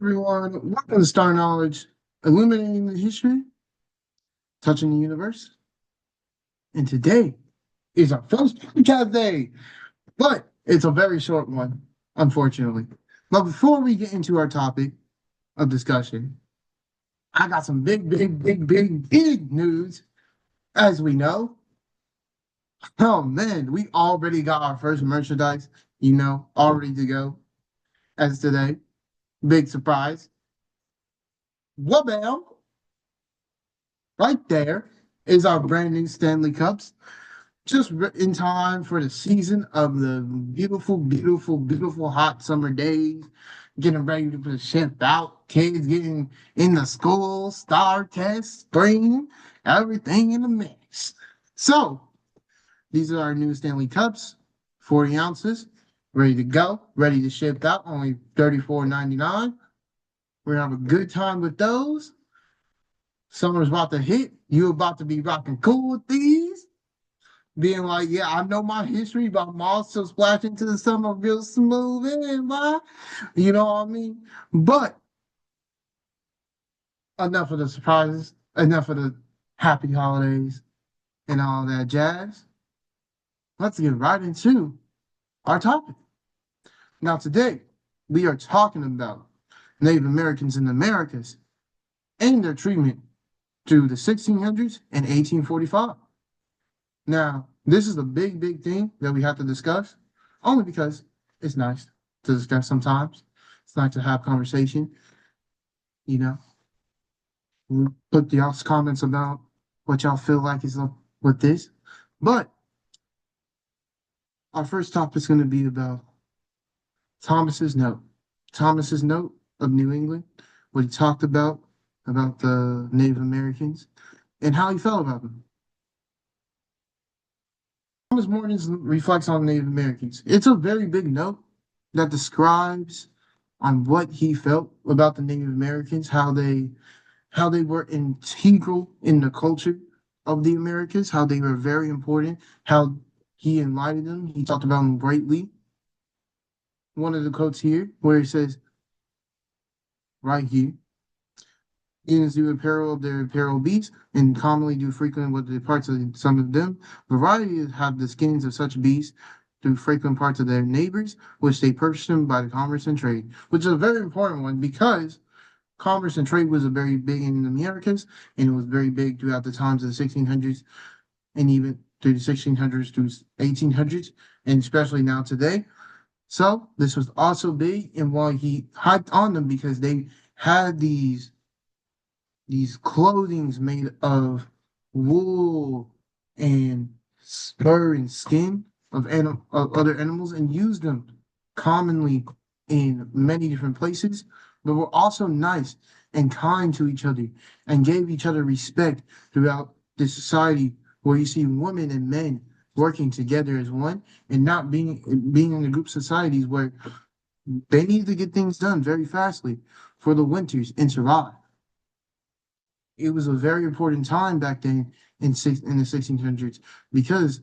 Everyone, welcome to Star Knowledge, illuminating the history, touching the universe. And today is our first podcast day, but it's a very short one, unfortunately. But before we get into our topic of discussion, I got some big news. As we know, oh man, we already got our first merchandise, all ready to go as today. Big surprise. Wabam! Right there is our brand new Stanley Cups, just in time for the season of the beautiful hot summer days. Getting ready to put the ship out, kids getting into school, star test, spring, everything in the mix. So these are our new Stanley Cups, 40 ounces, ready to go, ready to ship out, only $34.99. We're gonna have a good time with those. Summer's about to hit. You about to be rocking cool with these. Being like, yeah, I know my history, but I'm also splashing to the summer real smooth in, boy. You know what I mean? But enough of the surprises, enough of the happy holidays and all that jazz. Let's get right into our topic. Now, today, we are talking about Native Americans in the Americas and their treatment through the 1600s and 1845. Now, this is a big thing that we have to discuss, only because it's nice to discuss sometimes. It's nice to have conversation, you know. We put y'all's comments about what y'all feel like is up with this. But our first topic is going to be about Thomas's note. Thomas's note of New England, what he talked about the Native Americans, and how he felt about them. Thomas Morton's reflects on Native Americans. It's a very big note that describes on what he felt about the Native Americans, how they were integral in the culture of the Americas, how they were very important, how he enlightened them. He talked about them greatly. One of the quotes here where he says, right here, Indians do apparel of their apparel beasts, and commonly do frequent with the parts of some of them. Varieties have the skins of such beasts do frequent parts of their neighbors, which they purchase them by the commerce and trade, which is a very important one because commerce and trade was a very big in the Americas, and it was very big throughout the times of the 1600s, and even through the 1600s to 1800s, and especially now today. So this was also big, and while he hyped on them because they had these clothings made of wool and fur and skin of other animals and used them commonly in many different places, but were also nice and kind to each other and gave each other respect throughout this society where you see women and men working together as one and not being in the group societies where they need to get things done very fastly for the winters and survive. It was a very important time back then in the 1600s because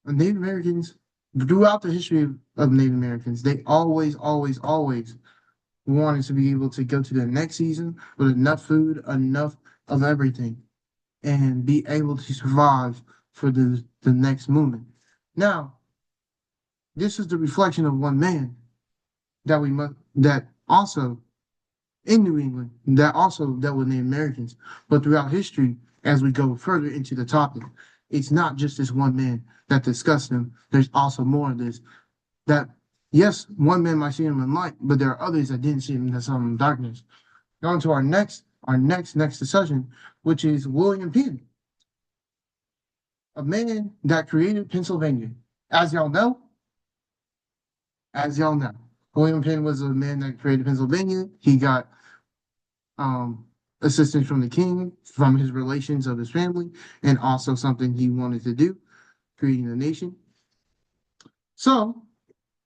Native Americans, throughout the history of Native Americans, they always wanted to be able to go to the next season with enough food, enough of everything, and be able to survive for the next movement. Now, this is the reflection of one man that also in New England that also dealt with Native Americans. But throughout history, as we go further into the topic, it's not just this one man that discussed them. There's also more of this. That yes, one man might see him in light, but there are others that didn't see him that saw him in darkness. On to our next discussion, which is William Penn, a man that created Pennsylvania. As y'all know, as y'all know, William Penn was a man that created Pennsylvania. He got assistance from the king, from his relations of his family, and also something he wanted to do, creating a nation. So,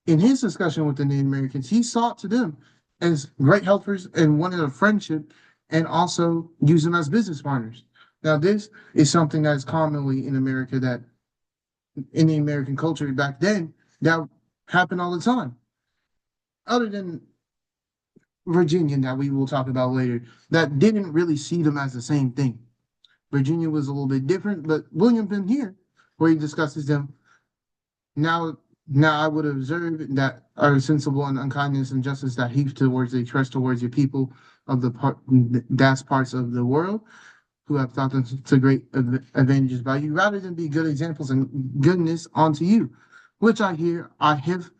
in his discussion with the Native Americans, he sought to them as great helpers and wanted a friendship and also use them as business partners. Now, this is something that is commonly in America that in the American culture back then that happened all the time. Other than Virginia that we will talk about later that didn't really see them as the same thing. Virginia was a little bit different, but William Penn here, where he discusses them, now now I would observe that are sensible and unkindness and justice that heap towards a trust towards your people of the part that's parts of the world who have thought them to great advantages by you, rather than be good examples and goodness unto you, which I hear I have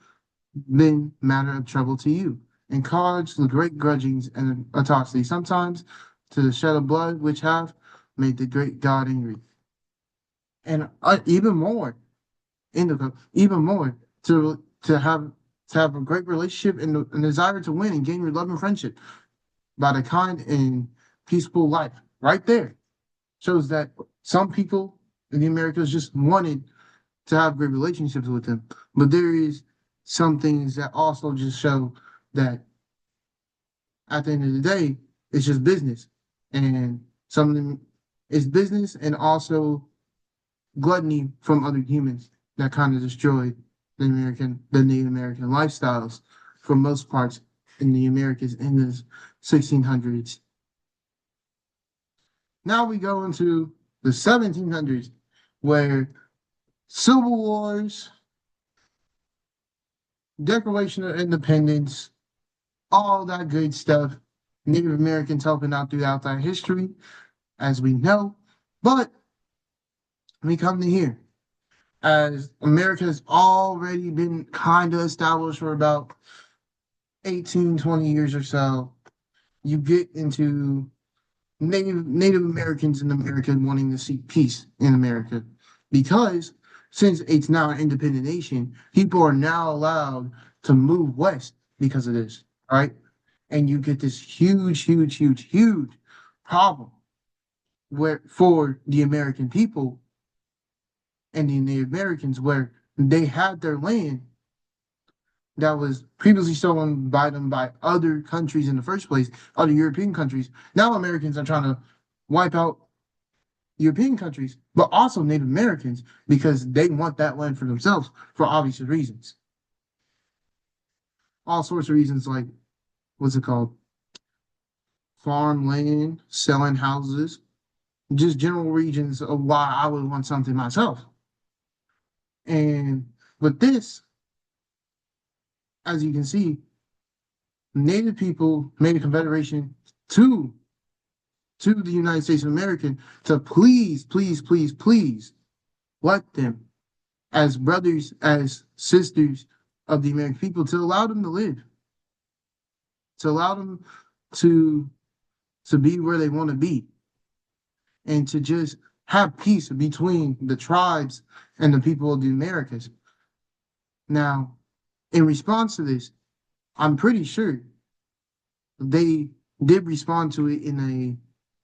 been matter of trouble to you, and caused the great grudgings and atrocity, sometimes to the shed of blood, which have made the great God angry. And even more, even more to have a great relationship and a desire to win and gain your love and friendship by the kind and peaceful life. Right there shows that some people in the Americas just wanted to have great relationships with them. But there is some things that also just show that at the end of the day, it's just business. And something is business and also gluttony from other humans that kind of destroyed the Native American lifestyles for most parts in the Americas in the 1600s. Now we go into the 1700s, where civil wars, Declaration of Independence, all that good stuff. Native Americans helping out throughout that history, as we know. But we come to here, as America has already been kind of established for about 18, 20 years or so. You get into Native Americans in America wanting to seek peace in America, because since it's now an independent nation, people are now allowed to move west because of this, right? And you get this huge problem where for the American people and the Native Americans, where they had their land that was previously stolen by them by other countries in the first place, other European countries. Now Americans are trying to wipe out European countries, but also Native Americans, because they want that land for themselves for obvious reasons. All sorts of reasons, like what's it called? Farmland, selling houses, just general regions of why I would want something myself. And with this, as you can see, Native people made a confederation to the United States of America to please let them as brothers, as sisters of the American people, to allow them to live, to allow them to be where they want to be, and to just have peace between the tribes and the people of the Americas. Now, in response to this, I'm pretty sure they did respond to it in a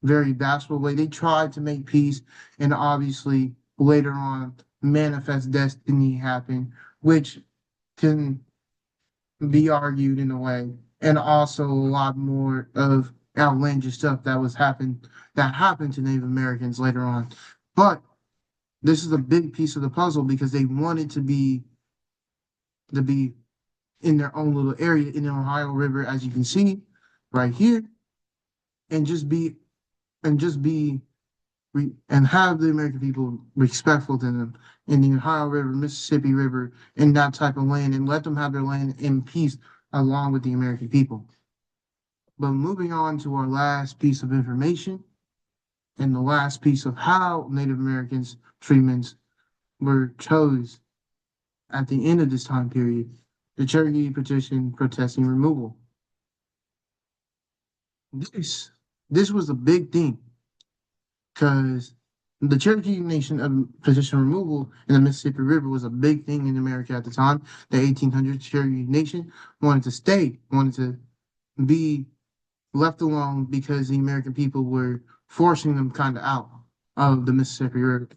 very bashful way. They tried to make peace, and obviously later on, manifest destiny happened, which can be argued in a way, and also a lot more of outlandish stuff that happened to Native Americans later on. But this is a big piece of the puzzle, because they wanted to be in their own little area in the Ohio River, as you can see right here, and just be and have the American people respectful to them in the Ohio River, Mississippi River, in that type of land, and let them have their land in peace along with the American people. But moving on to our last piece of information, and the last piece of how Native Americans treatments were chose at the end of this time period, the Cherokee petition protesting removal. This was a big thing, because the Cherokee Nation of petition removal in the Mississippi River was a big thing in America at the time. The 1800s Cherokee Nation wanted to be left alone, because the American people were forcing them kind of out of the Mississippi River.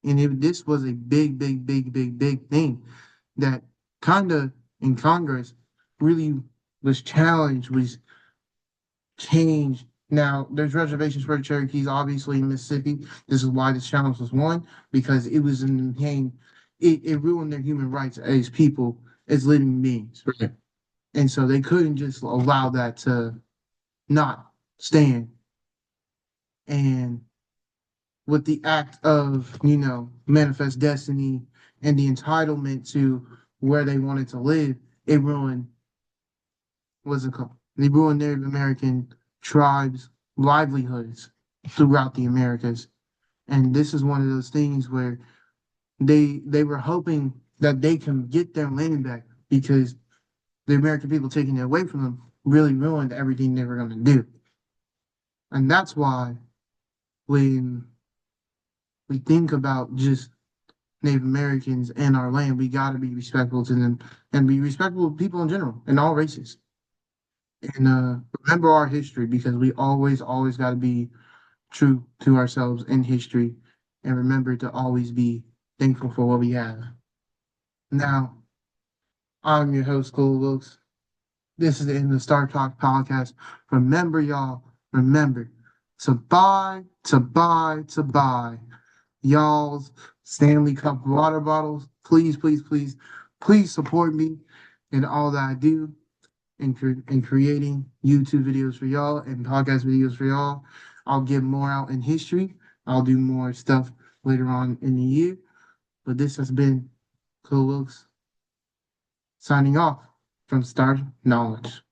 And this was a big thing that kind of in Congress really was challenged, was changed. Now, there's reservations for the Cherokees, obviously, in Mississippi. This is why this challenge was won, because it was in the pain, it ruined their human rights as people, as living beings. Right. And so they couldn't just allow that to not stand. And with the act of, manifest destiny and the entitlement to where they wanted to live, it ruined what's it called? They ruined Native American tribes' livelihoods throughout the Americas. And this is one of those things where they were hoping that they can get their land back because the American people taking it away from them really ruined everything they were going to do. And that's why when we think about just Native Americans and our land, we got to be respectful to them and be respectful of people in general in all races. And remember our history because we always got to be true to ourselves in history and remember to always be thankful for what we have. Now, I'm your host, Cole Wilks. This is the end of the Star Talk podcast. Remember, y'all, remember to buy y'all's Stanley Cup water bottles. Please, please, please, please support me in all that I do in creating YouTube videos for y'all and podcast videos for y'all. I'll get more out in history. I'll do more stuff later on in the year. But this has been Cole Wilks signing off from Star Knowledge.